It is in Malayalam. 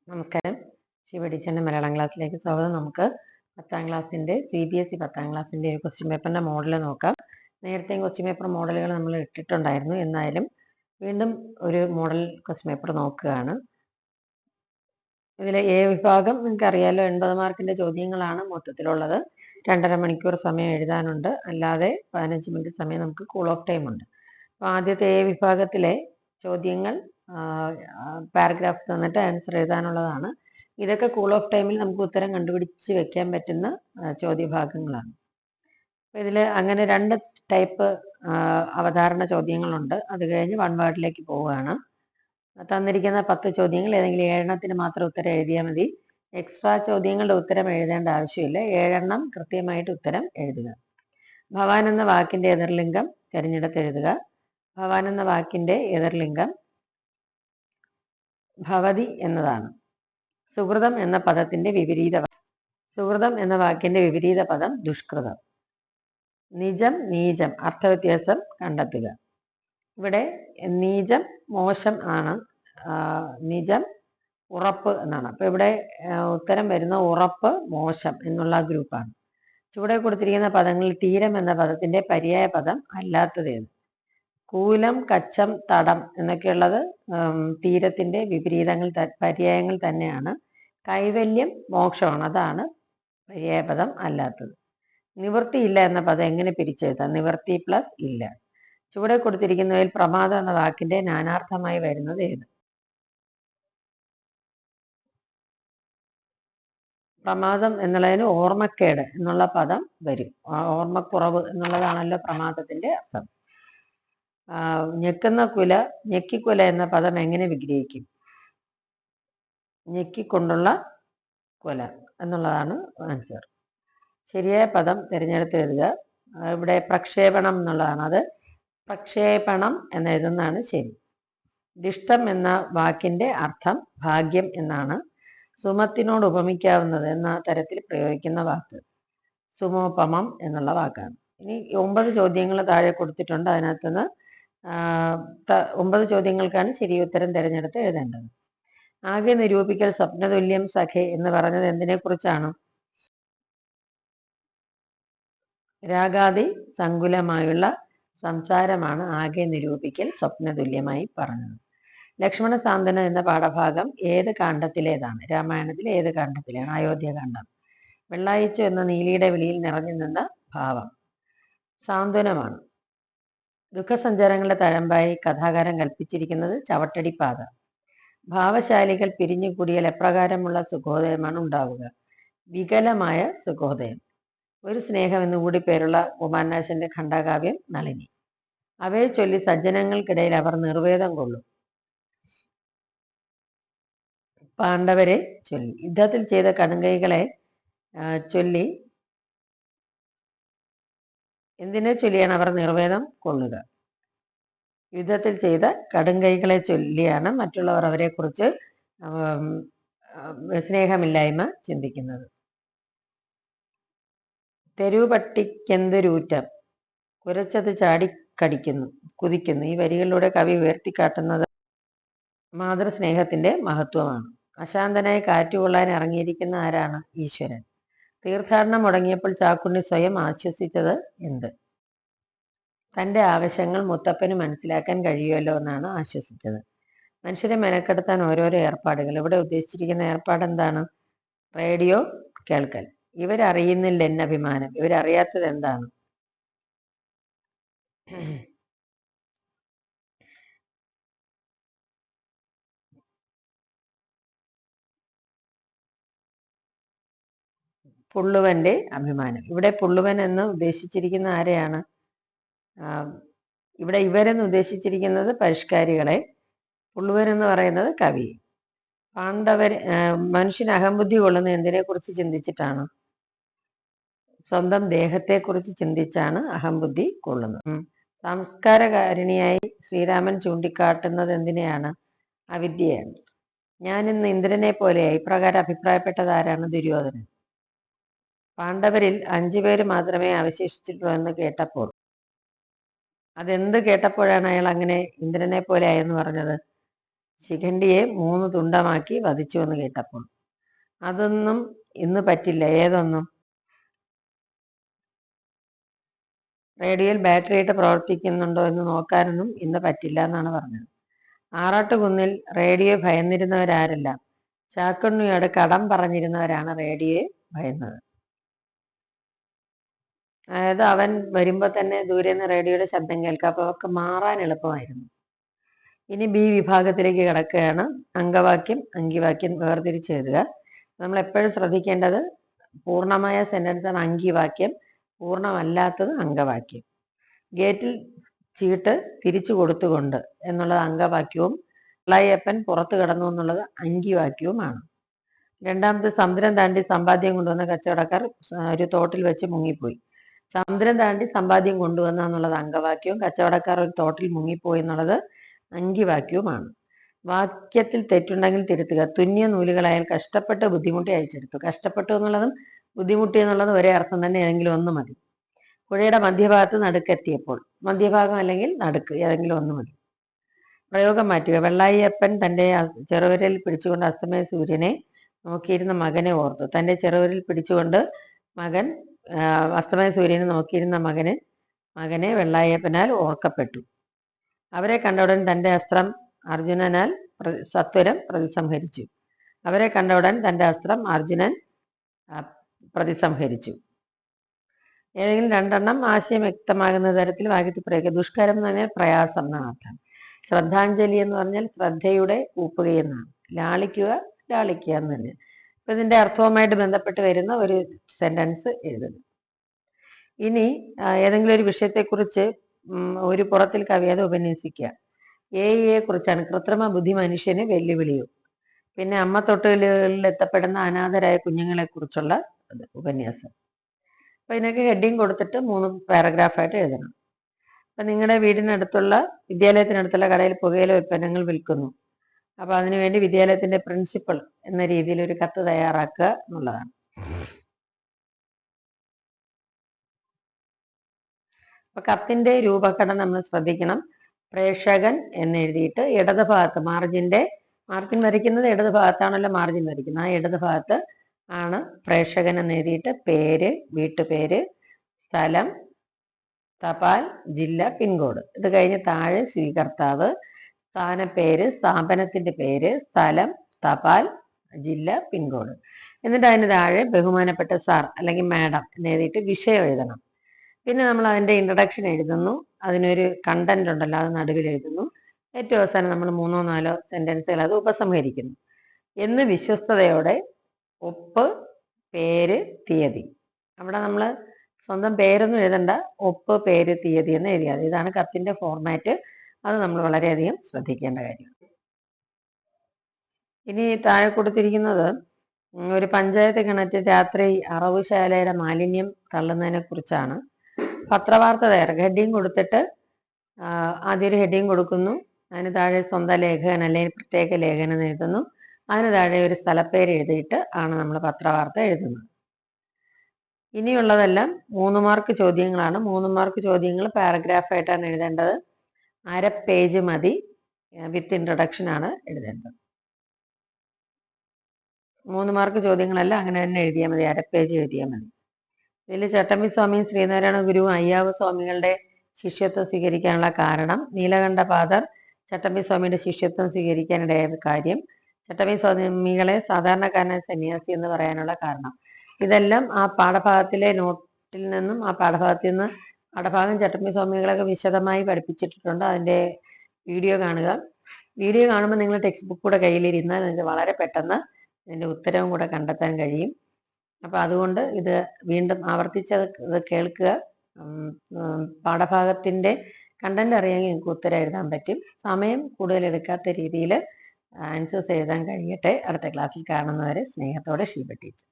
നമസ്കാരം. ശിവടിച്ചൻ്റെ മലയാളം ക്ലാസ്സിലേക്ക് സ്വാഗതം. നമുക്ക് 10ാം ക്ലാസ്സിൻ്റെ CBSE 10ാം ക്ലാസ്സിൻ്റെ ഒരു ക്വസ്റ്റ്യൻ പേപ്പറിൻ്റെ മോഡൽ നോക്കാം. നേരത്തെയും ക്വസ്റ്റ്യൻ പേപ്പർ മോഡലുകൾ നമ്മൾ ഇട്ടിട്ടുണ്ടായിരുന്നു. എന്നാലും വീണ്ടും ഒരു മോഡൽ ക്വസ്റ്റ്യൻ പേപ്പർ നോക്കുകയാണ്. ഇതിലെ എ വിഭാഗം നിങ്ങൾക്കറിയാലോ, 80 മാർക്കിൻ്റെ ചോദ്യങ്ങളാണ് മൊത്തത്തിലുള്ളത്. 2.5 മണിക്കൂർ സമയം എഴുതാനുണ്ട്. അല്ലാതെ 15 മിനിറ്റ് സമയം നമുക്ക് കൂൾ ഓഫ് ടൈം ഉണ്ട്. അപ്പോൾ ആദ്യത്തെ എ വിഭാഗത്തിലെ ചോദ്യങ്ങൾ പാരഗ്രാഫ് തന്നിട്ട് ആൻസർ എഴുതാനുള്ളതാണ്. ഇതൊക്കെ കൂൾ ഓഫ് ടൈമിൽ നമുക്ക് ഉത്തരം കണ്ടുപിടിച്ച് വെക്കാൻ പറ്റുന്ന ചോദ്യഭാഗങ്ങളാണ്. അപ്പോൾ ഇതിൽ അങ്ങനെ 2 ടൈപ്പ് അവതാരണ ചോദ്യങ്ങളുണ്ട്. അത് കഴിഞ്ഞ് 1 വേർഡിലേക്ക് പോവുകയാണ്. തന്നിരിക്കുന്ന 10 ചോദ്യങ്ങൾ ഏതെങ്കിലും 7 എണ്ണത്തിന് മാത്രം ഉത്തരം എഴുതിയാൽ മതി. എക്സ്ട്രാ ചോദ്യങ്ങളുടെ ഉത്തരം എഴുതേണ്ട ആവശ്യമില്ല. 7 എണ്ണം കൃത്യമായിട്ട് ഉത്തരം എഴുതുക. ഭവാൻ എന്ന വാക്കിന്റെ എതിർലിംഗം തിരഞ്ഞെടുത്ത് എഴുതുക. ഭവാൻ എന്ന വാക്കിന്റെ എതിർലിംഗം ഭവതി എന്നതാണ്. സുഹൃതം എന്ന പദത്തിന്റെ സുഹൃതം എന്ന വാക്കിന്റെ വിപരീത പദം ദുഷ്കൃതം. നിജം നീചം അർത്ഥവ്യത്യാസം കണ്ടെത്തുക. ഇവിടെ നീചം മോശം ആണ്, നിജം ഉറപ്പ് എന്നാണ്. അപ്പൊ ഇവിടെ ഉത്തരം വരുന്ന ഉറപ്പ് മോശം എന്നുള്ള ഗ്രൂപ്പാണ്. ചുവടെ കൊടുത്തിരിക്കുന്ന പദങ്ങളിൽ തീരം എന്ന പദത്തിന്റെ പര്യായ പദം അല്ലാത്തതേത്? കൂലം, കച്ചം, തടം എന്നൊക്കെയുള്ളത് തീരത്തിന്റെ വിപരീതങ്ങൾ പര്യായങ്ങൾ തന്നെയാണ്. കൈവല്യം മോക്ഷമാണ്, അതാണ് പര്യായപദം അല്ലാത്തത്. നിവൃത്തിയില്ല എന്ന പദം എങ്ങനെ പിരിച്ചെഴുതാം? നിവൃത്തി പ്ലസ് ഇല്ല. ചുവടെ കൊടുത്തിരിക്കുന്നവയിൽ പ്രമാദം എന്ന വാക്കിന്റെ നാനാർത്ഥമായി വരുന്നത് ഏത്? പ്രമാദം എന്നുള്ളതിന് ഓർമ്മക്കേട് എന്നുള്ള പദം വരും. ഓർമ്മക്കുറവ് എന്നുള്ളതാണല്ലോ പ്രമാദത്തിന്റെ അർത്ഥം. ഞെക്കുന്ന കുല, ഞെക്കിക്കുല എന്ന പദം എങ്ങനെ വിഗ്രഹിക്കും? ഞെക്കിക്കൊണ്ടുള്ള കുല എന്നുള്ളതാണ് ആൻസർ. ശരിയായ പദം തിരഞ്ഞെടുത്ത് എഴുതുക. ഇവിടെ പ്രക്ഷേപണം എന്നുള്ളതാണ്, അത് പ്രക്ഷേപണം എന്നെഴുതുന്നതാണ് ശരി. ദിഷ്ടം എന്ന വാക്കിന്റെ അർത്ഥം ഭാഗ്യം എന്നാണ്. സുമത്തിനോട് ഉപമിക്കാവുന്നത് എന്ന തരത്തിൽ പ്രയോഗിക്കുന്ന വാക്ക് സുമോപമം എന്നുള്ള വാക്കാണ്. ഇനി 9 ചോദ്യങ്ങൾ താഴെ കൊടുത്തിട്ടുണ്ട്. അതിനകത്തുനിന്ന് 9 ചോദ്യങ്ങൾക്കാണ് ശരി ഉത്തരം തിരഞ്ഞെടുത്ത് എഴുതേണ്ടത്. ആകെ നിരൂപിക്കൽ സ്വപ്നതുല്യം സഖേ എന്ന് പറഞ്ഞത് എന്തിനെ കുറിച്ചാണ്? രാഗാദി സങ്കുലമായുള്ള സംസാരമാണ് ആകെ നിരൂപിക്കൽ സ്വപ്നതുല്യമായി പറഞ്ഞത്. ലക്ഷ്മണ സാന്ത്വന എന്ന പാഠഭാഗം ഏത് കാണ്ഡത്തിലേതാണ്? രാമായണത്തിലെ ഏത് കാണ്ഡത്തിലാണ്? അയോധ്യകാണ്ഡം. വെള്ളായിച്ചു എന്ന നീലിയുടെ വിളിയിൽ നിറഞ്ഞു നിന്ന ഭാവം സാന്ത്വനമാണ്. ദുഃഖസഞ്ചാരങ്ങളുടെ തഴമ്പായി കഥാകാരൻ കൽപ്പിച്ചിരിക്കുന്നത് ചവട്ടടിപ്പാത. ഭാവശാലികൾ പിരിഞ്ഞുകൂടിയാൽ എപ്രകാരമുള്ള സുഖോദയമാണ് ഉണ്ടാവുക? വികലമായ സുഖോദയം. ഒരു സ്നേഹം എന്നുകൂടി പേരുള്ള കുമാരനാശന്റെ ഖണ്ഡകാവ്യം നളിനി. അവയെ ചൊല്ലി സജ്ജനങ്ങൾക്കിടയിൽ അവർ നിർവേദം കൊള്ളും. പാണ്ഡവരെ ചൊല്ലി. യുദ്ധത്തിൽ ചെയ്ത കടുങ്കൈകളെ ചൊല്ലി എന്തിനെ ചൊല്ലിയാണ് അവർ നിർവേദം കൊള്ളുക? യുദ്ധത്തിൽ ചെയ്ത കടുങ്കൈകളെ ചൊല്ലിയാണ് മറ്റുള്ളവർ അവരെ കുറിച്ച് സ്നേഹമില്ലായ്മ ചിന്തിക്കുന്നത്. തെരുവുപട്ടിക്കെന്തൊരൂറ്റം, കുരച്ചത് ചാടിക്കടിക്കുന്നു കുതിക്കുന്നു. ഈ വരികളിലൂടെ കവി ഉയർത്തിക്കാട്ടുന്നത് മാതൃസ്നേഹത്തിന്റെ മഹത്വമാണ്. അശാന്തനായി കാറ്റുകൊള്ളാൻ ഇറങ്ങിയിരിക്കുന്ന ആരാണ്? ഈശ്വരൻ. തീർത്ഥാടനം മുടങ്ങിയപ്പോൾ ചാക്കുണ്ണി സ്വയം ആശ്വസിച്ചത് എന്ത്? തന്റെ ആവശ്യങ്ങൾ മുത്തപ്പന് മനസ്സിലാക്കാൻ കഴിയുമല്ലോ എന്നാണ് ആശ്വസിച്ചത്. മനുഷ്യരെ മെനക്കെടുത്താൻ ഓരോരോ ഏർപ്പാടുകൾ. ഇവിടെ ഉദ്ദേശിച്ചിരിക്കുന്ന ഏർപ്പാട് എന്താണ്? റേഡിയോ കേൾക്കൽ. ഇവരറിയുന്നില്ല എന്ന അഭിമാനം. ഇവരറിയാത്തത് എന്താണ്? പുള്ളുവന്റെ അഭിമാനം. ഇവിടെ പുള്ളുവൻ എന്ന് ഉദ്ദേശിച്ചിരിക്കുന്ന ആരെയാണ്? ഇവിടെ ഇവരെന്ന് ഉദ്ദേശിച്ചിരിക്കുന്നത് പരിഷ്കാരികളെ, പുള്ളുവൻ എന്ന് പറയുന്നത് കവി. മനുഷ്യന് അഹംബുദ്ധി കൊള്ളുന്ന എന്തിനെ കുറിച്ച് ചിന്തിച്ചിട്ടാണ്? സ്വന്തം ദേഹത്തെക്കുറിച്ച് ചിന്തിച്ചാണ് അഹംബുദ്ധി കൊള്ളുന്നത്. സംസ്കാരകാരിണിയായി ശ്രീരാമൻ ചൂണ്ടിക്കാട്ടുന്നത് എന്തിനെയാണ്? അവിദ്യയാണ്. ഞാൻ ഇന്ന് ഇന്ദ്രനെ പോലെയായി ഇപ്രകാരം അഭിപ്രായപ്പെട്ടത് ആരാണ്? ദുര്യോധനൻ. പാണ്ഡവരിൽ 5 പേര് മാത്രമേ അവശേഷിച്ചിട്ടുള്ളൂ എന്ന് കേട്ടപ്പോൾ അതെന്ത് കേട്ടപ്പോഴാണ് അയാൾ അങ്ങനെ ഇന്ദ്രനെ പോലെ ആയെന്ന് പറഞ്ഞത്? ശിഖണ്ഡിയെ 3 തുണ്ടമാക്കി വധിച്ചു എന്ന് കേട്ടപ്പോൾ. അതൊന്നും ഇന്ന് പറ്റില്ല. ഏതൊന്നും? റേഡിയോയിൽ ബാറ്ററി ആയിട്ട് പ്രവർത്തിക്കുന്നുണ്ടോ എന്ന് നോക്കാനൊന്നും ഇന്ന് പറ്റില്ല എന്നാണ് പറഞ്ഞത്. ആറാട്ടുകുന്നിൽ റേഡിയോ ഭയന്നിരുന്നവരാരല്ല? ചാക്കണ്ണിയോട് കടം പറഞ്ഞിരുന്നവരാണ് റേഡിയോയെ ഭയന്നത്. അതായത് അവൻ വരുമ്പോൾ തന്നെ ദൂരെ നിന്ന് റേഡിയോയുടെ ശബ്ദം കേൾക്കാം. അപ്പോൾ അവർക്ക് മാറാൻ എളുപ്പമായിരുന്നു. ഇനി ബി വിഭാഗത്തിലേക്ക് കിടക്കുകയാണ്. അങ്കവാക്യം, അങ്കിവാക്യം വേർതിരിച്ച് എഴുതുക. നമ്മൾ എപ്പോഴും ശ്രദ്ധിക്കേണ്ടത് പൂർണ്ണമായ സെന്റൻസ് ആണ് അങ്കിവാക്യം, പൂർണ്ണമല്ലാത്തത് അങ്കവാക്യം. ഗേറ്റിൽ ചീട്ട് തിരിച്ചു കൊടുത്തുകൊണ്ട് എന്നുള്ളത് അങ്കവാക്യവും വെള്ളായപ്പൻ പുറത്തു കിടന്നു എന്നുള്ളത് അങ്കിവാക്യവുമാണ്. രണ്ടാമത് സമുദ്രം താണ്ടി സമ്പാദ്യം കൊണ്ടുവന്ന കച്ചവടക്കാർ ഒരു തോട്ടിൽ വെച്ച് മുങ്ങിപ്പോയി. സമുദ്രം താണ്ടി സമ്പാദ്യം കൊണ്ടുവന്ന എന്നുള്ളത് അങ്കവാക്യവും കച്ചവടക്കാർ ഒരു തോട്ടിൽ മുങ്ങിപ്പോയി എന്നുള്ളത് അങ്കിവാക്യവുമാണ്. വാക്യത്തിൽ തെറ്റുണ്ടെങ്കിൽ തിരുത്തുക. തുന്നിയ നൂലുകളായാൽ കഷ്ടപ്പെട്ട് ബുദ്ധിമുട്ടി അഴിച്ചെടുത്തു. കഷ്ടപ്പെട്ടു എന്നുള്ളതും ബുദ്ധിമുട്ടി എന്നുള്ളതും ഒരേ അർത്ഥം തന്നെ, ഏതെങ്കിലും ഒന്ന് മതി. പുഴയുടെ മധ്യഭാഗത്ത് നടുക്കെത്തിയപ്പോൾ. മധ്യഭാഗം അല്ലെങ്കിൽ നടുക്ക്, ഏതെങ്കിലും ഒന്ന് മതി. പ്രയോഗം മാറ്റുക. വെള്ളായിയപ്പൻ തന്റെ ചെറുവിരൽ പിടിച്ചുകൊണ്ട് അസ്തമയ സൂര്യനെ നോക്കിയിരുന്ന മകനെ ഓർത്തു. തന്റെ ചെറുവിരൽ പിടിച്ചുകൊണ്ട് മകൻ അസ്തമയ സൂര്യനെ നോക്കിയിരുന്ന മകനെ വെള്ളായപ്പനാൽ ഓർക്കപ്പെട്ടു. അവരെ കണ്ടയുടൻ തന്റെ അസ്ത്രം അർജുനനാൽ സത്വരം പ്രതിസംഹരിച്ചു. അവരെ കണ്ടയുടൻ തന്റെ അസ്ത്രം അർജുനൻ പ്രതിസംഹരിച്ചു. ഏതെങ്കിലും രണ്ടെണ്ണം ആശയം വ്യക്തമാകുന്ന തരത്തിൽ വാക്യത്തിൽ പ്രയോഗിക്കുക. ദുഷ്കരം എന്ന് പറഞ്ഞാൽ പ്രയാസം എന്നാണ് അർത്ഥം. ശ്രദ്ധാഞ്ജലി എന്ന് പറഞ്ഞാൽ ശ്രദ്ധയുടെ കൂപ്പുകയെന്നാണ്. ലാളിക്കുക, ലാളിക്കുക എന്ന് പറഞ്ഞാൽ. അപ്പൊ ഇതിന്റെ അർത്ഥവുമായിട്ട് ബന്ധപ്പെട്ട് വരുന്ന ഒരു സെന്റൻസ് എഴുതുന്നു. ഇനി ഏതെങ്കിലും ഒരു വിഷയത്തെക്കുറിച്ച് ഒരു പുറത്തിൽ കവിയാതെ ഉപന്യസിക്കുക. എയെ കുറിച്ചാണ്. കൃത്രിമ ബുദ്ധി മനുഷ്യന് വെല്ലുവിളിയും. പിന്നെ അമ്മ തൊട്ടിലുകളിൽ എത്തപ്പെടുന്ന അനാഥരായ കുഞ്ഞുങ്ങളെ കുറിച്ചുള്ള ഉപന്യാസം. അപ്പൊ ഇതിനൊക്കെ ഹെഡിങ് കൊടുത്തിട്ട് 3 പാരഗ്രാഫായിട്ട് എഴുതണം. അപ്പൊ നിങ്ങളുടെ വീടിനടുത്തുള്ള വിദ്യാലയത്തിനടുത്തുള്ള കടയിൽ പുകയില ഉൽപ്പന്നങ്ങൾ വിൽക്കുന്നു. അപ്പൊ അതിനുവേണ്ടി വിദ്യാലയത്തിന്റെ പ്രിൻസിപ്പൽ എന്ന രീതിയിൽ ഒരു കത്ത് തയ്യാറാക്കുക എന്നുള്ളതാണ്. അപ്പൊ കത്തിന്റെ രൂപഘടന നമ്മൾ ശ്രദ്ധിക്കണം. പ്രേക്ഷകൻ എന്നെഴുതിയിട്ട് ഇടത് ഭാഗത്ത് മാർജിൻ വരയ്ക്കുന്നത് ഇടത് ഭാഗത്താണല്ലോ മാർജിൻ വരയ്ക്കുന്നത്. ആ ഇടത് ഭാഗത്ത് ആണ് പ്രേക്ഷകൻ എന്നെഴുതിയിട്ട് പേര്, വീട്ടുപേര്, സ്ഥലം, തപാൽ, ജില്ല, പിൻകോഡ്. ഇത് കഴിഞ്ഞ് താഴെ സ്വീകർത്താവ്, സ്ഥാനപ്പേര്, സ്ഥാപനത്തിന്റെ പേര്, സ്ഥലം, തപാൽ, ജില്ല, പിൻകോഡ്. എന്നിട്ട് അതിന് താഴെ ബഹുമാനപ്പെട്ട സാർ അല്ലെങ്കിൽ മാഡം എന്നെഴുതിയിട്ട് വിഷയം എഴുതണം. പിന്നെ നമ്മൾ അതിന്റെ ഇൻട്രഡക്ഷൻ എഴുതുന്നു. അതിനൊരു കണ്ടന്റ് ഉണ്ടല്ലോ, അത് നടുവിൽ എഴുതുന്നു. ഏറ്റവും അവസാനം നമ്മൾ 3 or 4 സെന്റൻസുകൾ അത് ഉപസംഹരിക്കുന്നു. എന്ന് വിശ്വസ്തയോടെ ഒപ്പ്, പേര്, തീയതി. അവിടെ നമ്മൾ സ്വന്തം പേരൊന്നും എഴുതണ്ട, ഒപ്പ്, പേര്, തീയതി എന്ന് എഴുതിയാൽ. ഇതാണ് കത്തിന്റെ ഫോർമാറ്റ്. അത് നമ്മൾ വളരെയധികം ശ്രദ്ധിക്കേണ്ട കാര്യം. ഇനി താഴെ കൊടുത്തിരിക്കുന്നത് ഒരു പഞ്ചായത്ത് കിണറ്റിൽ രാത്രി അറവുശാലയുടെ മാലിന്യം തള്ളുന്നതിനെ കുറിച്ചാണ്. പത്രവാർത്ത തയ്യാറാക്കുക. ഹെഡിങ് കൊടുത്തിട്ട് ആദ്യം ഒരു ഹെഡിങ് കൊടുക്കുന്നു. അതിന് താഴെ സ്വന്തം ലേഖകൻ അല്ലെങ്കിൽ പ്രത്യേക ലേഖനം എഴുതുന്നു. അതിന് താഴെ ഒരു സ്ഥലപ്പേര് എഴുതിയിട്ട് ആണ് നമ്മൾ പത്രവാർത്ത എഴുതുന്നത്. ഇനിയുള്ളതെല്ലാം 3 മാർക്ക് ചോദ്യങ്ങളാണ്. 3 മാർക്ക് ചോദ്യങ്ങൾ പാരഗ്രാഫായിട്ടാണ് എഴുതേണ്ടത്. 1/2 പേജ് മതി. വിത്ത് ഇൻട്രൊഡക്ഷൻ ആണ് എഴുതേണ്ടത്. 3 മാർക്ക് ചോദ്യങ്ങളെല്ലാം അങ്ങനെ തന്നെ എഴുതിയാൽ മതി. 1/2 പേജ് എഴുതിയാൽ മതി. ഇതിൽ ചട്ടമ്പി സ്വാമിയും ശ്രീനാരായണ ഗുരുവും അയ്യാവ് സ്വാമികളുടെ ശിഷ്യത്വം സ്വീകരിക്കാനുള്ള കാരണം, നീലകണ്ഠപാദർ ചട്ടമ്പി സ്വാമിയുടെ ശിഷ്യത്വം സ്വീകരിക്കാനിടയായ കാര്യം, ചട്ടമ്പി സ്വാമികളെ സാധാരണക്കാരനായ സന്യാസി എന്ന് പറയാനുള്ള കാരണം. ഇതെല്ലാം ആ പാഠഭാഗത്തിലെ നോട്ടിൽ നിന്നും പാഠഭാഗം ചട്ടമ്പി സ്വാമികളൊക്കെ വിശദമായി പഠിപ്പിച്ചിട്ടുണ്ട്. അതിൻ്റെ വീഡിയോ കാണുക. വീഡിയോ കാണുമ്പോൾ നിങ്ങൾ ടെക്സ്റ്റ് ബുക്ക് കൂടെ കയ്യിലിരുന്നാൽ നിങ്ങൾക്ക് വളരെ പെട്ടെന്ന് ഇതിൻ്റെ ഉത്തരവും കൂടെ കണ്ടെത്താൻ കഴിയും. അപ്പം അതുകൊണ്ട് ഇത് വീണ്ടും ആവർത്തിച്ച് ഇത് കേൾക്കുക. പാഠഭാഗത്തിൻ്റെ കണ്ടന്റ് അറിയാമെങ്കിൽ നിങ്ങൾക്ക് ഉത്തരം എഴുതാൻ പറ്റും. സമയം കൂടുതൽ എടുക്കാത്ത രീതിയിൽ ആൻസേഴ്സ് എഴുതാൻ കഴിയട്ടെ. അടുത്ത ക്ലാസ്സിൽ കാണുന്നവരെ സ്നേഹത്തോടെ ഷീബ ടീച്ചർ.